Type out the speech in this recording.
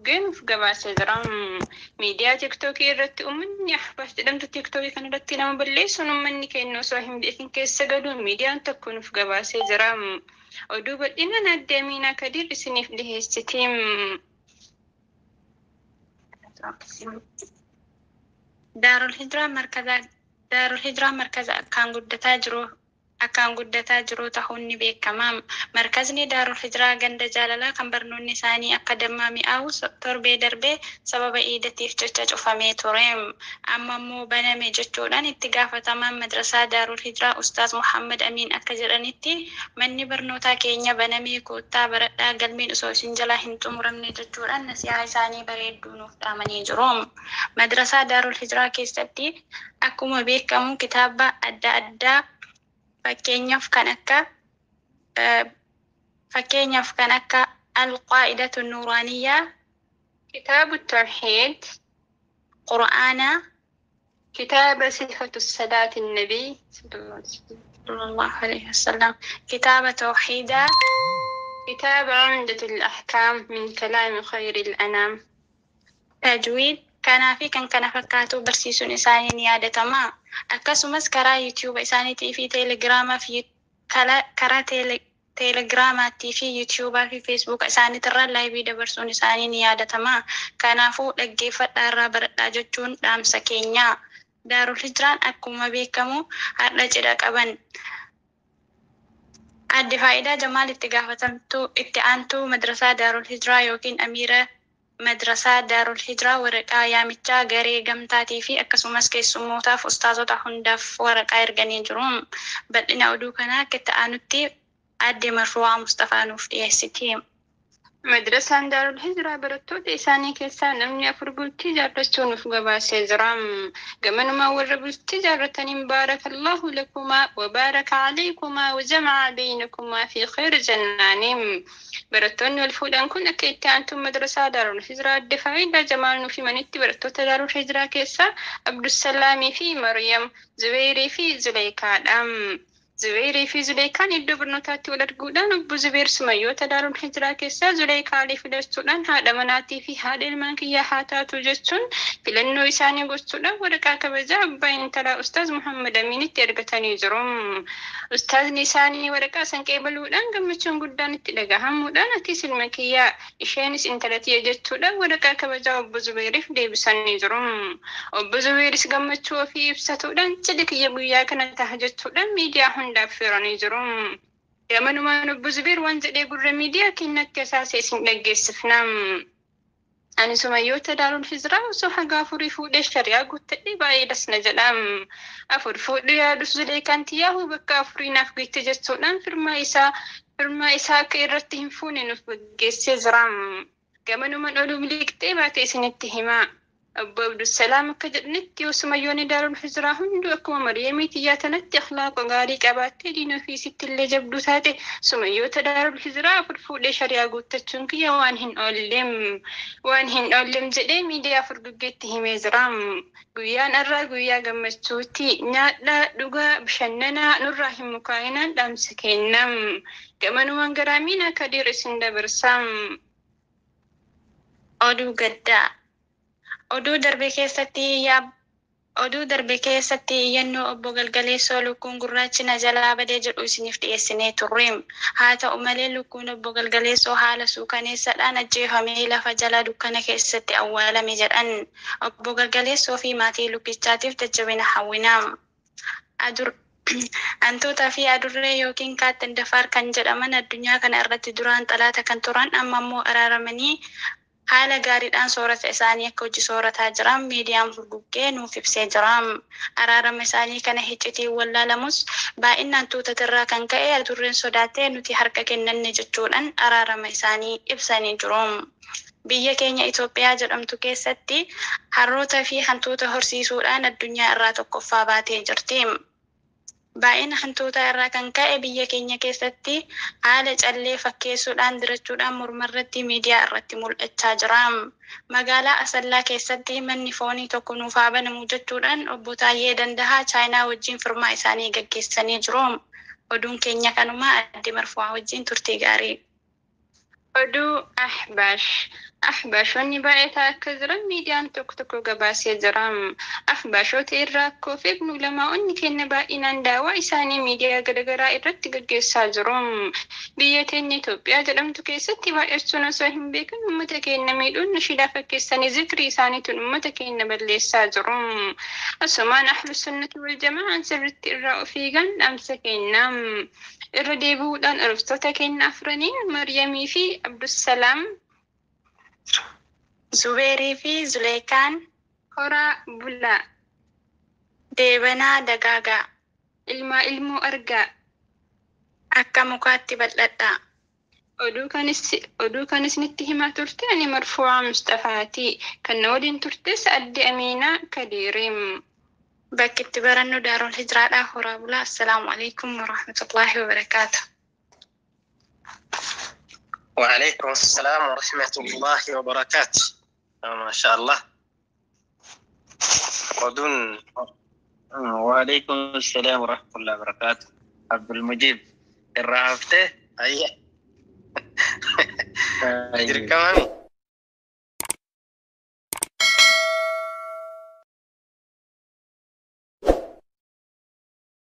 Gen gabaasa jira miidiyaa tiiktookii irratti uummanni ahbaas jedhamtu tiiktookii kan irratti nama balleessuun uummanni kennu osoo hin beekin keessa galuun miidiyaan tokko nuuf gabaasee jira. Oduu bal'inaan adde Amiinaa Kadir isiniif dhiheessiti. Daarul Hijiraa markaza akkaan guddataa jiru ta'uun ni beekama. Markazni Daarul Hijiraa ganda jaalalaa kan barnoonni isaanii akka dammaa mi'aawu torbee darbee sababa iidatiif jecha cufamee ture. Amma immoo baname jechuudhaan itti gaafatamaan madrasaa Daarul Hijiraa Ustaaz Muhammad Amiin akka jedhanitti manni barnootaa keenya banamee koottaa baradhaa galmeen osoo isin jalaa hin xumuramne jechuudhaan nasihaa isaanii bareedduu nuuf dhaamanii jiru. Madrasaa Daarul Hijiraa keessatti akkuma beekamu kitaaba adda addaa fakkeenyaaf kan akka Al-Qaa'idatu Nuuraaniyyaa, Kitaabu Tawhiid, Qur'aana, Kitaaba Sifatu Salaati Nabii sallallahu alaihi wasallam, Kitaaba Tawhiidaa, Kitaaba Umdatul Ahkaam min Kalaami Khayril Anaam, Tajwiid kanaa fi kan kana fakkaatu barsiisuun isaanii ni yaadatama. Akkasumas karaa YouTube isaaniitii fi karaa Telegiraamaatii fi YouTube fi Facebook isaaniitirraa laayivii dabarsuun isaanii ni yaadatama. Kanaafuu dhaggeeffadhaa irraa baradhaa jechuun dhaamsa keenya. Daarul Hijiraan akkuma beekamu har'a cidha qaban. Adde Faayidaa Jamaal itti aantuu madrasaa Daarul Hijiraa yookiin Amiira madrasaa Daarul Hijiraa waraqaa yaamichaa garee gamtaatii fi akkasumas keessummootaaf ustaazota hundaaf waraqaa erganii jiru. Bal'ina oduu kanaa akka itti aanutti adde Marfuwaa Mustafaa nuuf dhiyeessiti. Madrasaan Daarul Hijiraa barattoota isaanii keessaa namni 4 bultii jaarrachuu nuuf gabaasee jira. Gamanuma warra bultii jaarrataniin baarakallahu lakumaa wa baaraka alaykumaa wa jama'a baynakumaa fi khayr jannaaniin. Barattoonni wal fuudhan kun akka itti aantuun madrasaa Daarul Hijiraa adde Faayidaa Jamaal nuuf himanitti barattoota Daarul Hijiraa keessaa Abdussalaamii fi Maryam, Zubairii fi Zuleykaadha. Zubairii fi Zuleykaan iddoo barnootaatti wal arguudhaan obbo Zubair sumayyoota Daarul Hijiraa keessaa Zuleykaalee filachuudhaan haadha manaatii fi haadha ilmaan kiyyaa haa taatu jechuun filannoo isaanii gochuudhaan waraqaa kabajaa abbaa intalaa Ustaaz Muhammad Amiinitti ergatanii jiru. Ustaazni isaanii waraqaa san qeebaluudhaan gammachuun guddaan itti dhagahamuudhaan atis ilma kiyyaa isheenis intala tiyya jechuudhaan waraqaa kabajaa obbo Zubairiif deebisanii jiru. Obbo Zubairis gammachuu ofii ibsatuudhaan cidhi kiyya guyyaa kana taha jechuudhaan miidiyaa hundaaf firanii jiru. Gamanumaan obbo Zubair waan jedhee gurra miidiyaa keenyatti asaasee isin dhaggeessifna. Ani sumayyoota Daarul Hijiraa osoo haga 4 fuudhee shari'aa guuttadhee baay'ee dasna jedha. 4 fuudhuu yaadus Zuleykaan tiyyaahuu bakka 4 naaf geette jechuudhaan firmaa isaa akka irratti hin fuune nuuf gaggeessee jira. Gamanumaan oduu miliqxee baatee isinitti hima. Obbo Abdussalaam akka jedhanitti yoo sumayyoonni Daarul Hijiraa hunduu akkuma Maryamii tiyyaa tanatti akhlaaqa gaarii qabaattee diina ofiisitti illee jabduu taate sumayyoota Daarul Hijiraa 4 fuudhee shari'aa guuttachuun kiyya waan hin oollem jedhee miidiyaa furguggeetti himee jira. Guyyaan irraa guyyaa gammachuuti. Nyaadhaa, dhugaa, bashannanaa nurraa hin mukaa'inaan dhaamsa kennam. Gamanumaan gara Amiinaa Kadir isin dabarsa. Oduu gaddaa. Oduu darbe keessatti iyyannoo obbo Galgaleessoo lukkuun gurraachi na jalaa badee jedhu isiniif dhiyeessinee turre. Haa ta'u malee lukkuun obbo Galgaleessoo haala suukaneessaadhaan ajjeefamee lafa jala dukkana keessatti awwaalame jedhan. Obbo Galgaleessoo fi maatii lukkichaatiif jajjabina hawwina. Hantuutaa fi adurree yookiin kaattin dafaar kan jedhaman addunyaa kana irratti duraan xalaata kan turan amma immoo araaramanii haala gaariidhaan soorata isaanii akka hojii soorataa jiran miidiyaan furguggee nuuf ibsee jira. Araarama isaanii kana hiccitiin wallaalamus baay'inaan tuutatirraa kan ka'e adurreen sodaatee nuti harka kennanne jechuudhaan araarama isaanii ibsanii jiru. Biyya keenya Itoophiyaa jedhamtu keessatti harroota fi hantuuta horsiisuudhaan addunyaa irraa tokkoffaa baatee jirti. Baay'ina hantuutaa irraa kan ka'e biyya keenya keessatti haala callee fakkeessuudhaan dirachuudhaan mormarratti miidiyaa irratti mul'achaa jira. Magaalaa Asallaa keessatti manni foonii tokko nuuf haa banamu jechuudhaan obbo Taayyee Dandahaa Chaayinaa wajjin firmaa isaanii gaggeessanii jiru. Oduun keenya kanuma adde Marfuwaa wajjin turtii gaarii. Oduu ahbaashonni baay'ataa akka jiran miidiyaan tokko tokko gabaasee jira. Ahbaashota irraa akka of eegnu ulamoonni keenya baay'inaan daawwaa isaanii miidiyaa garaagaraa irratti gaggeessaa jiru. Biyya teenya Itoophiyaa jedhamtu keessatti baay'achuun osoo hin beekin uummata keenya miidhuun nashiidaa fakkeessanii zikrii isaaniitiin uummata keenya balleessaa jiru. Asumaan ahlu sunnati wal jamaa'aan sirriitti irraa of eegan dhaamsa kenna. Irra deebi'uudhaan dhaloota keenya afraniin Maryamii fi Abdusalaam Zubeerii fi Zuleekaan horaa bulaa deebanaa dagaagaa ilmaa ilmoo argaa akka mukaatti bal'adhaa. Oduu kanis nitti himaa turte ani Marfuu'aa Mustafaati. Kan na waliin turtes adde Aminaa Kadiiriim. Bakki itti barannu Daarul Hijraadhaa horaa bulaa. Assalaamu alaikum warahmatullaahi wabarakaatuh. وعليكم السلام ورحمة الله وبركاته. ما شاء الله. وعليكم السلام ورحمة الله وبركاته. عبد المجيد الرعفته. أيه. أجري كمان.